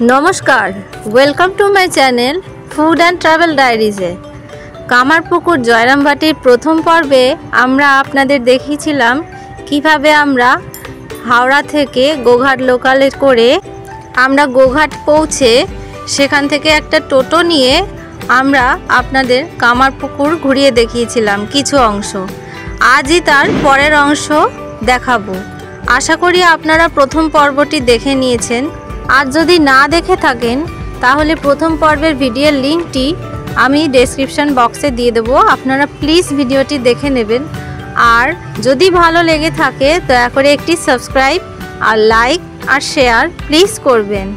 নমস্কার, welcome to my channel food and travel ডায়েরিজে। কামারপুকুর জয়রামবাটির প্রথম পর্বে আমরা আপনাদের দেখিয়েছিলাম কিভাবে আমরা হাওড়া থেকে গোঘাট লোকালে করে আমরা গোঘাট পৌঁছে সেখান থেকে একটা টোটো নিয়ে আমরা আপনাদের কামারপুকুর ঘুরিয়ে দেখিয়েছিলাম কিছু অংশ। আজই তার পরের অংশ দেখাবো। আশা করি আপনারা প্রথম পর্বটি দেখে নিয়েছেন। আর যদি না দেখে থাকেন তাহলে প্রথম পর্বের ভিডিওর লিঙ্কটি আমি ডেসক্রিপশন বক্সে দিয়ে দেবো, আপনারা প্লিজ ভিডিওটি দেখে নেবেন। আর যদি ভালো লেগে থাকে দয়া করে একটি সাবস্ক্রাইব আর লাইক আর শেয়ার প্লিজ করবেন।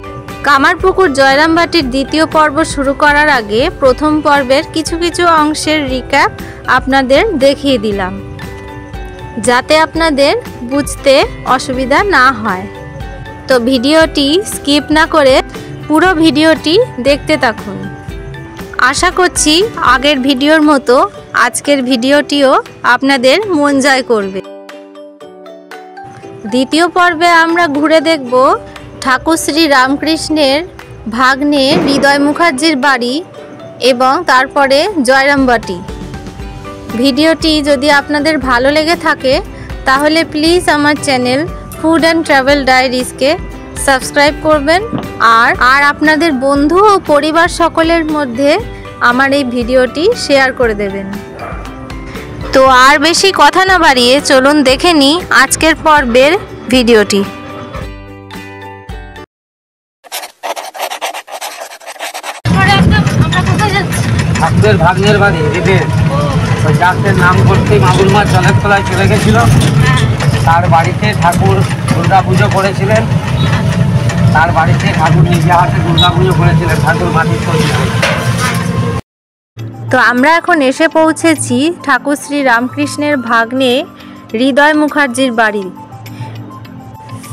কামারপুকুর জয়রামবাটির দ্বিতীয় পর্ব শুরু করার আগে প্রথম পর্বের কিছু কিছু অংশের রিক্যাপ আপনাদের দেখিয়ে দিলাম, যাতে আপনাদের বুঝতে অসুবিধা না হয়। তো ভিডিওটি স্কিপ না করে পুরো ভিডিওটি দেখতে থাকুন। আশা করছি আগের ভিডিওর মতো আজকের ভিডিওটিও আপনাদের মন জয় করবে। দ্বিতীয় পর্বে আমরা ঘুরে দেখব ঠাকুর শ্রী রামকৃষ্ণের ভাগ্নে হৃদয় মুখার্জির বাড়ি এবং তারপরে জয়রামবাটি। ভিডিওটি যদি আপনাদের ভালো লেগে থাকে তাহলে প্লিজ আমার চ্যানেল ফুড অ্যান্ড ট্রাভেল ডায়েরিজকে সাবস্ক্রাইব করবেন আর আপনাদের বন্ধু ও পরিবার সকলের মধ্যে আমার এই ভিডিওটি শেয়ার করে দেবেন। তো আর বেশি কথা না বাড়িয়ে চলুন দেখে নিই আজকের পর্বের ভিডিওটি। ঠাকুরের ভাগ্নের বাড়ি হৃদের ওই ডাক্তারের নাম করতেই মাগুর মাছ জলের তলায় চলে গেছিল। তার বাড়িতে ঠাকুর দুর্গা পুজো করেছিলেন। তার বাড়িতে ঠাকুর নিজে হাতে দুর্গা পুজো করেছিলেন ঠাকুর মাটির তৈরি। তো আমরা এখন এসে পৌঁছেছি ঠাকুর শ্রী রামকৃষ্ণের ভাগ্নে হৃদয় মুখার্জির বাড়ি।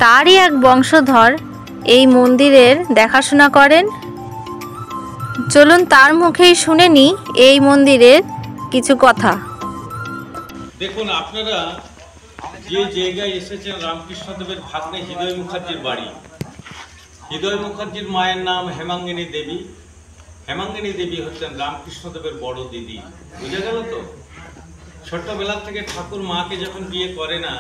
তারই এক বংশধর এই মন্দিরের দেখাশোনা করেন। চলুন তার মুখেই শুনে নিই এই মন্দিরের কিছু কথা। দেখুন, আপনারা যে জায়গায় এসেছেন রামকৃষ্ণদেবের ভাগ্নে হৃদয় মুখার্জির বাড়ি। হৃদয় মুখার্জির মায়ের নাম হেমাঙ্গিনী দেবী। হেমাঙ্গিনী দেবী হচ্ছেন রামকৃষ্ণদেবের বড় দিদি। বুঝে গেল তো? ছোট্টবেলা থেকে ঠাকুর মাকে যখন বিয়ে করে না,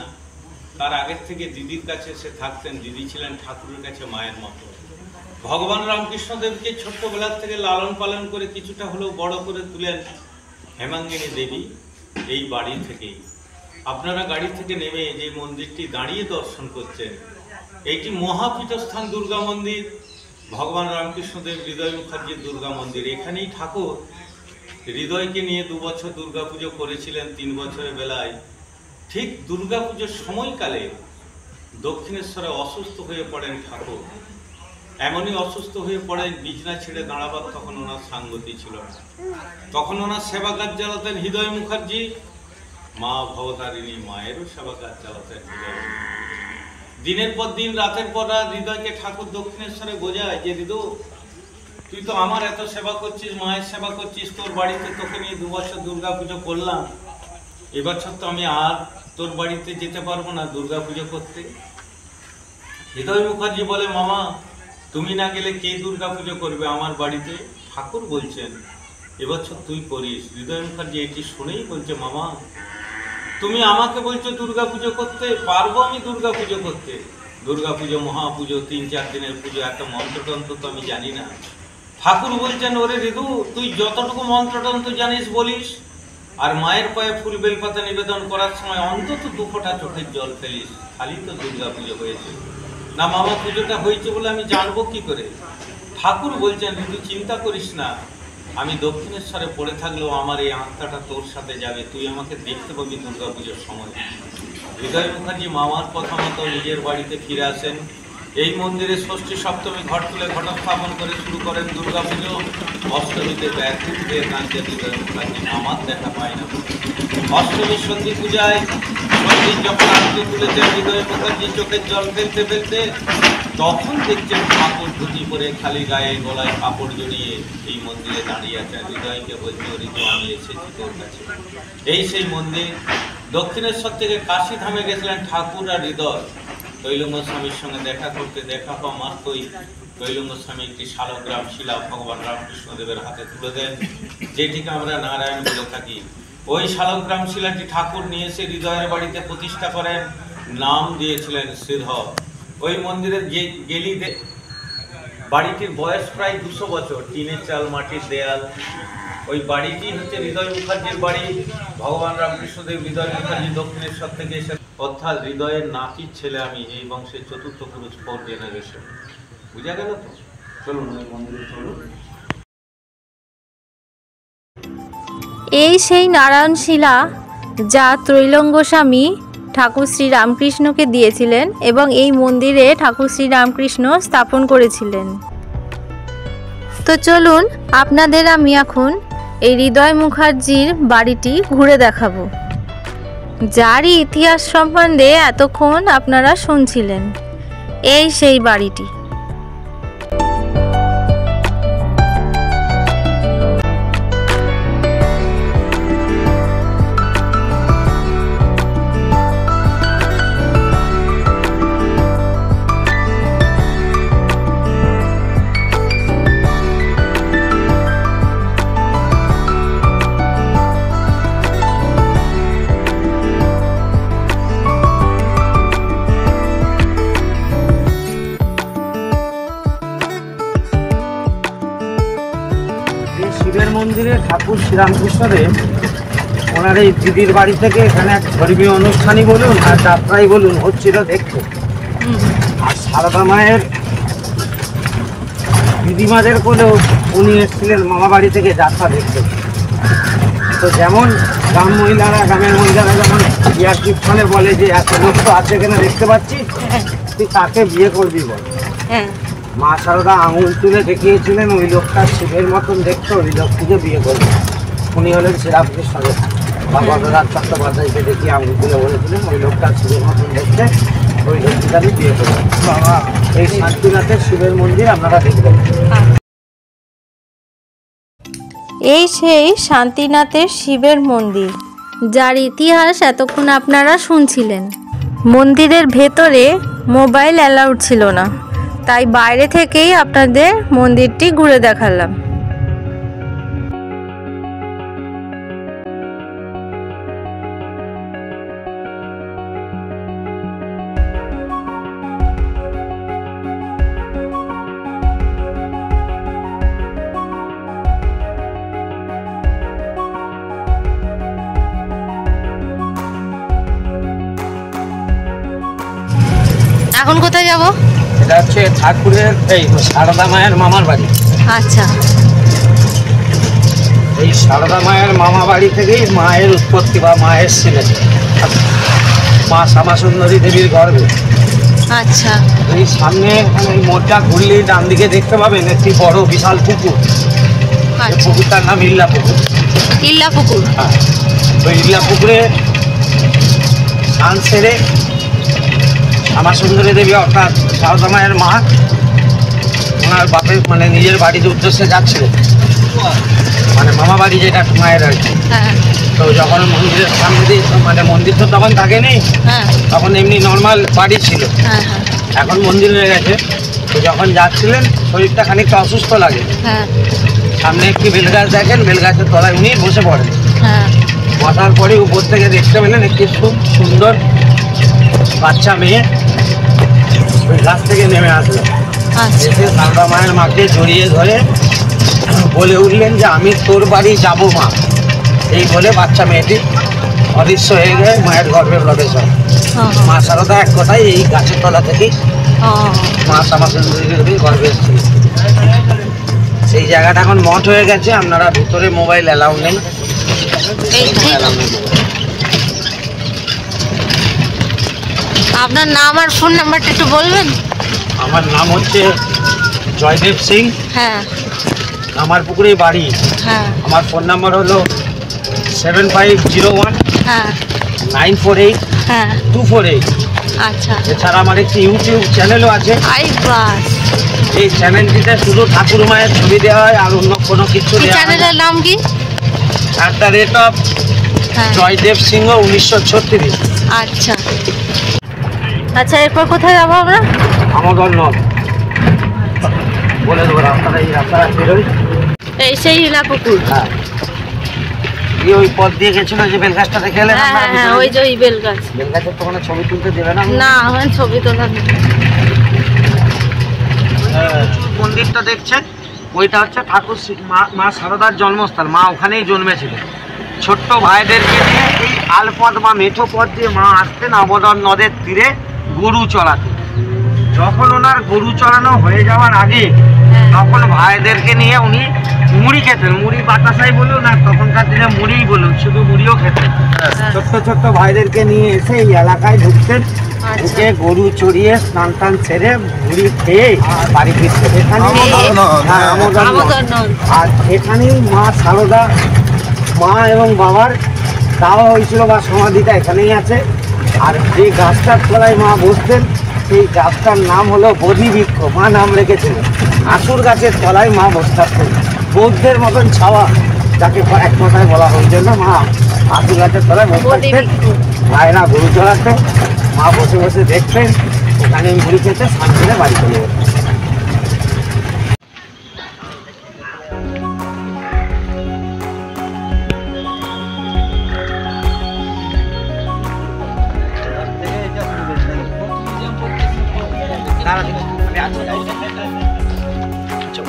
তার আগের থেকে দিদির কাছে সে থাকতেন। দিদি ছিলেন ঠাকুরের কাছে মায়ের মতো। ভগবান রামকৃষ্ণদেবকে ছোট্টবেলা থেকে লালন পালন করে কিছুটা হলেও বড় করে তুলেন হেমাঙ্গিনী দেবী এই বাড়ি থেকেই। আপনারা গাড়ি থেকে নেমে যে মন্দিরটি দাঁড়িয়ে দর্শন করছেন, এইটি মহাপীঠস্থান দুর্গা মন্দির, ভগবান রামকৃষ্ণদেব হৃদয় মুখার্জির দুর্গা মন্দির। এখানেই ঠাকুর হৃদয়কে নিয়ে 2 বছর দুর্গা পুজো করেছিলেন 3 বছরের বেলায়। ঠিক দুর্গা পুজোর সময়কালে দক্ষিণেশ্বরে অসুস্থ হয়ে পড়েন ঠাকুর। এমনই অসুস্থ হয়ে পড়েন বিছনা ছেড়ে দাঁড়াবার তখন ওনার সাঙ্গতি ছিল না। তখন ওনার সেবা কাজ চালাতেন হৃদয় মুখার্জি। মা ভবতারিণী মায়েরও সেবা কাজ চালাতেন হৃদয়। দিনের পর দিন রাতের পর রাত হৃদয়কে ঠাকুর দক্ষিণেশ্বরে বোঝায় যে হৃদু, তুই তো আমার এত সেবা করছিস, মায়ের সেবা করছিস, তোর বাড়িতে তোকে নিয়ে 2 বছর দুর্গা পুজো করলাম, এবছর তো আমি আর তোর বাড়িতে যেতে পারবো না দুর্গা পুজো করতে। হৃদয় মুখার্জি বলে, মামা তুমি না গেলে কে দুর্গা পুজো করবে আমার বাড়িতে? ঠাকুর বলছেন এবছর তুই করিস। হৃদয় মুখার্জি এটি শুনেই বলছে, মামা তুমি আমাকে বলছো দুর্গা পুজো করতে, পারবো আমি দুর্গা পুজো করতে? দুর্গা পুজো মহাপুজো 3-4 দিনের পুজো, একটা মন্ত্রতন্ত্র তো আমি জানি না। ঠাকুর বলছেন, ওরে ঋদু, তুই যতটুকু মন্ত্রতন্ত্র জানিস বলিস, আর মায়ের পায়ে ফুল বেলপাতা নিবেদন করার সময় অন্তত 2 ফোঁটা চোখের জল ফেলিস, খালি তো দুর্গা পুজো হয়েছে। না মামা, পুজোটা হয়েছে বলে আমি জানবো কি করে? ঠাকুর বলছেন, ঋদু চিন্তা করিস না, আমি দক্ষিণেশ্বরে পড়ে থাকলেও আমার এই আত্মাটা তোর সাথে যাবে, তুই আমাকে দেখতে পাবি দুর্গা পুজোর সময়। হৃদয় মুখার্জি মামার কথা মতো নিজের বাড়িতে ফিরে আসেন। এই মন্দিরে ষষ্ঠী সপ্তমী ঘট তুলে ঘটস্থাপন করে শুরু করেন দুর্গা পুজো। অষ্টমীতে ব্যাকুল হয়ে কাঁদতে হৃদয় মুখার্জি মামার দেখা পায় না। অষ্টমীর সন্ধি পূজায় সন্ধি যখন আরতি তুলেছেন হৃদয় মুখার্জি চোখের জল ফেলতে ফেলতে, তখন দেখছেন ঠাকুর ধুতি পরে খালি গায়ে গলায় কাপড় জড়িয়ে এই মন্দিরে দাঁড়িয়ে আছেন। হৃদয়কে বলছে, হৃদু আমি এসেছি তোর কাছে। এই সেই মন্দির। দক্ষিণেশ্বর থেকে কাশী ধামে গেছিলেন ঠাকুর আর হৃদয়। তৈলঙ্গ স্বামীর সঙ্গে দেখা পাওয়া মাত্রই তৈলঙ্গ স্বামী একটি শালগ্রাম শিলা ভগবান রামকৃষ্ণদেবের হাতে তুলে দেন, যেটিকে আমরা নারায়ণ বলে থাকি। ওই শালগ্রাম শিলাটি ঠাকুর নিয়ে এসে হৃদয়ের বাড়িতে প্রতিষ্ঠা করেন, নাম দিয়েছিলেন শ্রীধর। ওই মন্দিরে গেলি বাড়িটির বয়স প্রায় 200 বছর, টিনের চাল, মাটির দেয়াল। ওই বাড়িটি হচ্ছে হৃদয় মুখার্জির বাড়ি। ভগবান রামকৃষ্ণদেব হৃদয় মুখার্জি দক্ষিণেশ্বর থেকে এসে, অর্থাৎ হৃদয়ের নাতির ছেলে আমি, এই বংশের চতুর্থ পুরুষ, 4th জেনারেশন। বুঝা গেল তো? চলুন ওই মন্দিরে চলুন। এই সেই নারায়ণ শিলা যা ত্রৈলঙ্গ স্বামী ঠাকুর শ্রী রামকৃষ্ণকে দিয়েছিলেন এবং এই মন্দিরে ঠাকুর শ্রী রামকৃষ্ণ স্থাপন করেছিলেন। তো চলুন আপনাদের আমি এখন এই হৃদয় মুখার্জির বাড়িটি ঘুরে দেখাবো, যারই ইতিহাস সম্বন্ধে এতক্ষণ আপনারা শুনছিলেন। এই সেই বাড়িটি। শিবের মন্দিরে ঠাকুর শ্রীরামকৃষ্ণদেব ওনার এই দিদির বাড়ি থেকে এখানে এক ধর্মীয় অনুষ্ঠানই বলুন আর যাত্রাই বলুন হচ্ছিল দেখতে। আর সারদা মায়ের দিদিমাদের কোলেও উনি এসেছিলেন মামা বাড়ি থেকে যাত্রা দেখতে। তো যেমন গ্রামের মহিলারা যেমন বিয়ার কীর্তনে বলে যে এত লোক তো আছে এখানে দেখতে পাচ্ছি, তুই তাকে বিয়ে করবি বল। মা সারদা আঙুল তুলে দেখিয়েছিলেন ওই লোকটা শিবের মতন দেখতো, ওই লোকটিকে বিয়ে করবে। উনি হলেন শ্রীরামকৃষ্ণদেব বা গদাধর চট্টোপাধ্যায়কে দেখিয়ে আঙুল তুলে বলেছিলেন ওই লোকটা শিবের মতন দেখতে, ওই লোকটিকে আমি বিয়ে করবো। এই শান্তিনাথের শিবের মন্দির আপনারা দেখবেন। এই সেই শান্তিনাথের শিবের মন্দির, যার ইতিহাস এতক্ষণ আপনারা শুনছিলেন। মন্দিরের ভেতরে মোবাইল অ্যালাউড ছিল না, তাই বাইরে থেকেই আপনাদের মন্দিরটি ঘুরে দেখালাম। এখন কোথায় যাব? এটা হচ্ছে ঠাকুরের এই সারদা মায়ের মামার বাড়ি। আচ্ছা, এই সারদা মায়ের মামা বাড়ি থেকেই মায়ের উৎপত্তি বা মায়ের ছিলেন মা শ্যামাসুন্দরী দেবীর গর্ভে। আচ্ছা, এই সামনে এই মোড়টা ঘুরলেই ডান দিকে দেখতে পাবেন একটি বড় বিশাল পুকুর। পুকুরটার নাম ইল্লা পুকুর। ইল্লা পুকুর? হ্যাঁ, ওই ইল্লা পুকুরে স্নান সেরে শ্যামাসুন্দরী দেবী অর্থাৎ সারদা মায়ের মা ওনার বাপের মানে নিজের বাড়ির উদ্দেশ্যে যাচ্ছিলেন, মানে মামা বাড়ি যেটা মায়ের আর কি। তো যখন মন্দিরের সামনে দিয়ে মানে মন্দির তো তখন থাকেনি, তখন এমনি নর্মাল বাড়ি ছিল, এখন মন্দির হয়ে গেছে। তো যখন যাচ্ছিলেন শরীরটা খানিকটা অসুস্থ লাগে, সামনে একটি বেলগাছ দেখেন, বেলগাছের তলায় উনি বসে পড়েন। বসার পরে উপর থেকে দেখতে পেলেন একটি খুব সুন্দর বাচ্চা মেয়ে ওই গাছ থেকে নেমে আসলো। এসে সারদা মায়ের মাকে জড়িয়ে ধরে বলে উঠলেন যে আমি তোর বাড়ি যাবো মা। এই বলে বাচ্চা মেয়েটি অদৃশ্য হয়ে গিয়ে মায়ের গর্ভে প্রবেশ হয়। মা সারদা এক কথায় এই গাছের তলা থেকেই মা শ্যামাসুন্দরী দেবী গর্ভে এসেছিল। সেই জায়গাটা এখন মঠ হয়ে গেছে, আপনারা ভিতরে মোবাইল অ্যালাউ নেই। আপনার নাম আর ফোন নাম্বারটা একটু বলবেন? আমার নাম হচ্ছে জয়দেব সিং। হ্যাঁ, আমার পুকুরে বাড়ি। হ্যাঁ, আমার ফোন নাম্বার হলো 7501 948 248। আচ্ছা, এছাড়া আমার একটি ইউটিউব চ্যানেলও আছে। এই চ্যানেলটিতে শুধু ঠাকুর মায়ের ছবি দেওয়া হয়, আর অন্য কোনো কিছু দেওয়া হয় না। চ্যানেলের নাম কি? @ জয়দেব সিংহ 1936। আচ্ছা, আচ্ছা, এরপর কোথায় যাবো আমরা? আমাদের নদ বলে দেবো, রাস্তাটা এই রাস্তাটা বেরোই। এই সেই ইলা পুকুর। হ্যাঁ, ওই পথ দিয়ে গেছিল যে বেলগাছটা দেখে এলেন? হ্যাঁ, ওই যে ওই বেলগাছ। বেলগাছের তো কোনো ছবি তুলতে দেবে না? না, আমার ছবি তোলা নেই। মন্দিরটা দেখছেন, ওইটা হচ্ছে ঠাকুর মা সারদার জন্মস্থল। মা ওখানেই জন্মেছিলেন। ছোট্ট ভাইদেরকে নিয়ে এই আলপথ বা মেঠো পথ দিয়ে মা আসতেন আমোদর নদের তীরে গরু চড়াতে। যখন ওনার গরু চড়ানো হয়ে যাওয়ার আগে তখন ভাইদেরকে নিয়ে উনি মুড়ি খেতেন। মুড়ি বাতাসাই বলুন, না তখনকার দিনে মুড়িই বলুন, শুধু মুড়িও খেতেন। ছোট্ট ছোট্ট ভাইদেরকে নিয়ে এসে এই এলাকায় ঢুকতেন, ঢুকে গরু চড়িয়ে স্নান টান ছেড়ে মুড়ি খেয়ে বাড়ি ফিরতেন। এখানে আর এখানেই মা সারদা, মা এবং বাবার দাওয়া হয়েছিল বা সমাধিটা এখানেই আছে। আর যে গাছটার তলায় মা বসতেন সেই গাছটার নাম হলো বোধি বৃক্ষ। মা নাম রেখেছিলেন। আসুর গাছের তলায় মা বসে থাকতেন, বৌদ্ধের মতন ছাওয়া যাকে এক কথায় বলা হয়। জন্য মা আসুর গাছের তলায় বসে থাকতেন, ভাইরা গরু চড়াতো, মা বসে বসে দেখতেন, ওখানে মুড়ি খেতে স্নান করে বাড়ি চলে যেতেন।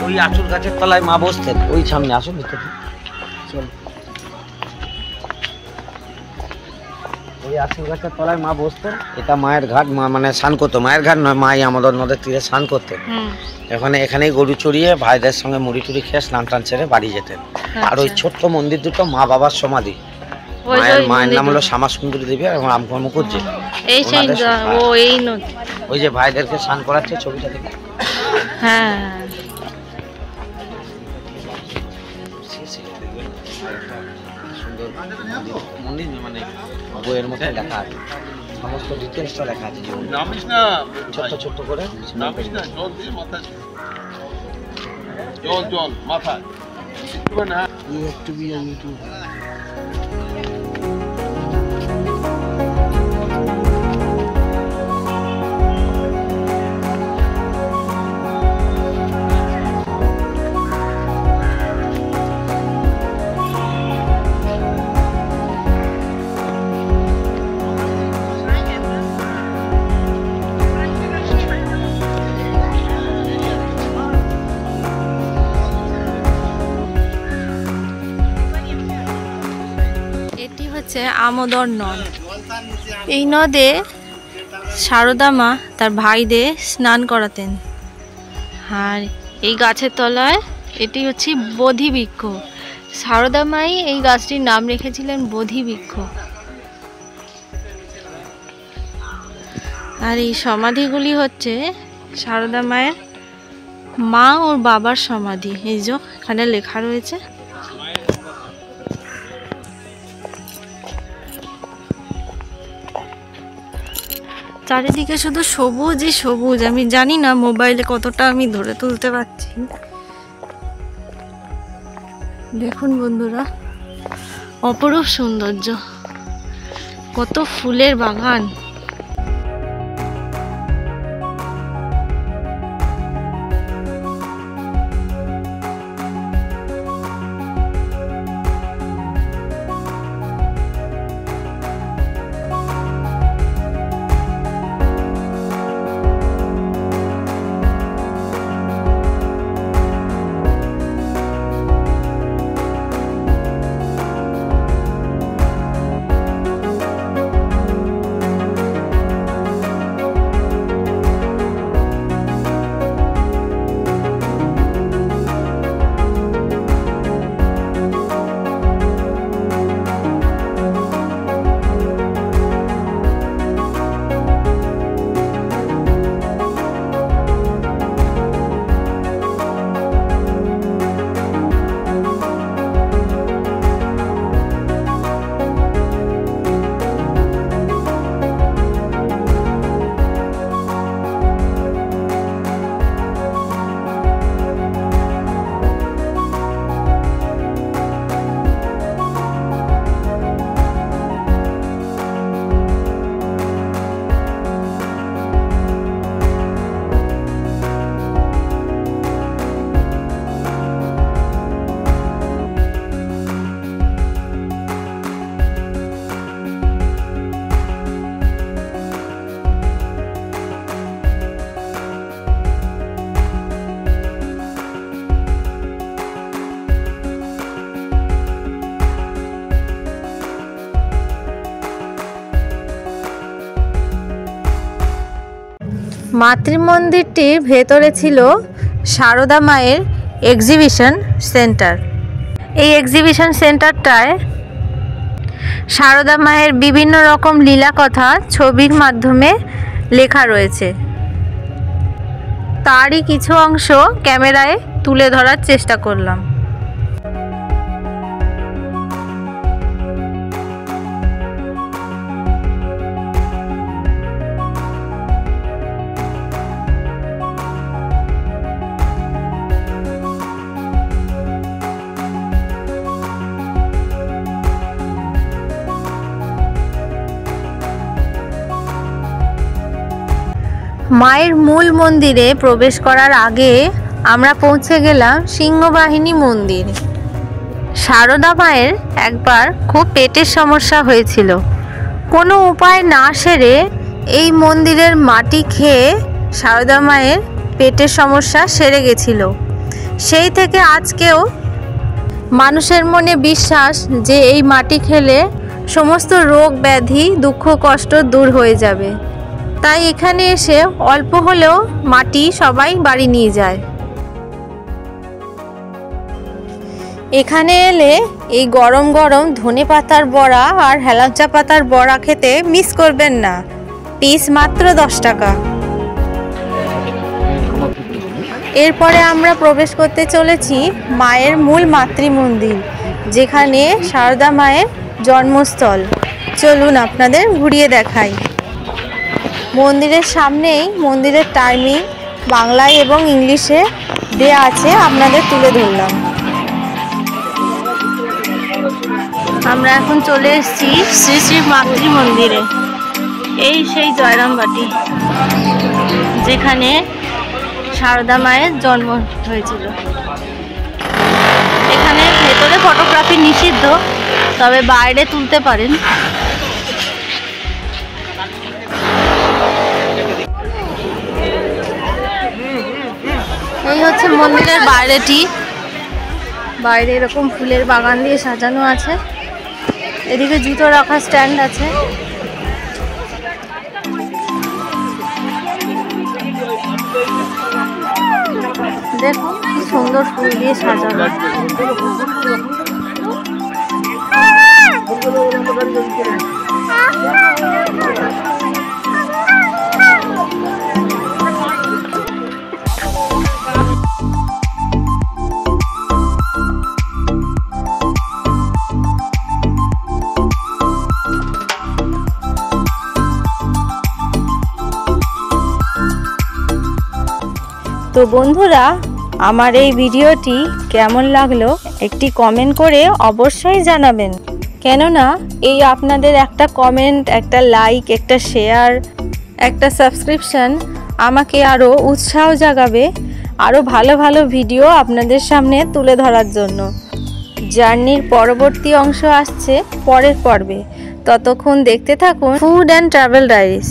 ওই আঁচল গাছের তলায় মা বসতেন, ওই সামনে আসুন ভিতরে। ওই আঁচল গাছের তলায় মা বসতেন। এটা মায়ের ঘাট, মা মানে স্নান করতো। মায়ের ঘাট নয়, মাই আমাদের নদের তীরে স্নান করতেন। এখানেই গরু চড়িয়ে ভাইদের সঙ্গে মুড়ি টুড়ি খেয়ে স্নান টান ছেড়ে বাড়ি যেতেন। আর ওই ছোট্ট মন্দির দুটো মা বাবার সমাধি। মায়ের নাম হলো শ্যামা সুন্দরী দেবী আর রামকুমার মুখার্জি। ওই যে ভাইদেরকে স্নান করাচ্ছে ছবিটা দেখে। হ্যাঁ, সুন্দর মন্দির, মানে বইয়ের মধ্যে লেখা আছে, সমস্ত ডিটেলসটা লেখা আছে। ছোট্ট ছোট্ট করে জল মাথা একটু আমোদর নদ। এই নদে সারদা মা তার ভাইদের স্নান করাতেন। আর এই গাছের তলায় এটি হচ্ছে বোধি বৃক্ষ। সারদা মাই এই গাছটির নাম রেখেছিলেন বোধি বৃক্ষ। আর এই সমাধিগুলি হচ্ছে সারদা মায়ের মা ওর বাবার সমাধি। এই যে এখানে লেখা রয়েছে। চারিদিকে শুধু সবুজই সবুজ। আমি জানি না মোবাইলে কতটা আমি ধরে তুলতে পারছি। দেখুন বন্ধুরা, অপরূপ সৌন্দর্য, কত ফুলের বাগান। মাতৃমন্দিরটির ভেতরে ছিল সারদা মায়ের এক্সিবিশন সেন্টার। এই এক্সিবিশন সেন্টারটায় সারদা মায়ের বিভিন্ন রকম লীলা কথা ছবির মাধ্যমে লেখা রয়েছে। তারই কিছু অংশ ক্যামেরায় তুলে ধরার চেষ্টা করলাম। মায়ের মূল মন্দিরে প্রবেশ করার আগে আমরা পৌঁছে গেলাম সিংহবাহিনী মন্দির। সারদা মায়ের একবার খুব পেটের সমস্যা হয়েছিল, কোনো উপায় না সেরে এই মন্দিরের মাটি খেয়ে সারদা মায়ের পেটের সমস্যা সেরে গেছিল। সেই থেকে আজকেও মানুষের মনে বিশ্বাস যে এই মাটি খেলে সমস্ত রোগ ব্যাধি দুঃখ কষ্ট দূর হয়ে যাবে। তাই এখানে এসে অল্প হলেও মাটি সবাই বাড়ি নিয়ে যায়। এখানে এলে এই গরম গরম ধনে পাতার বড়া আর হেলাঞ্চা পাতার বড়া খেতে মিস করবেন না। পিস মাত্র 10 টাকা। এরপরে আমরা প্রবেশ করতে চলেছি মায়ের মূল মাতৃমন্দির, যেখানে সারদা মায়ের জন্মস্থল। চলুন আপনাদের ঘুরিয়ে দেখাই। মন্দিরের সামনেই মন্দিরের টাইমিং বাংলায় এবং ইংলিশে দেয়া আছে, আপনাদের তুলে ধরলাম। আমরা এখন চলে এসেছি শ্রী শ্রী মাতৃ মন্দিরে। এই সেই জয়রামবাটি, যেখানে সারদা মায়ের জন্ম হয়েছিল। এখানে ভেতরে ফটোগ্রাফি নিষিদ্ধ, তবে বাইরে তুলতে পারেন। এই হচ্ছে মন্দিরের বাইরেটি। বাইরে এরকম ফুলের বাগান দিয়ে সাজানো আছে। এদিকে জুতো রাখার স্ট্যান্ড আছে। দেখুন কি সুন্দর ফুল দিয়ে সাজানো। তো বন্ধুরা, আমার এই ভিডিওটি কেমন লাগলো একটি কমেন্ট করে অবশ্যই জানাবেন। কেননা এই আপনাদের একটা কমেন্ট, একটা লাইক, একটা শেয়ার, একটা সাবস্ক্রিপশন আমাকে আরও উৎসাহ জাগাবে আরও ভালো ভালো ভিডিও আপনাদের সামনে তুলে ধরার জন্য। জার্নির পরবর্তী অংশ আসছে পরের পর্বে। ততক্ষণ দেখতে থাকুন ফুড অ্যান্ড ট্রাভেল ডায়েরিজ।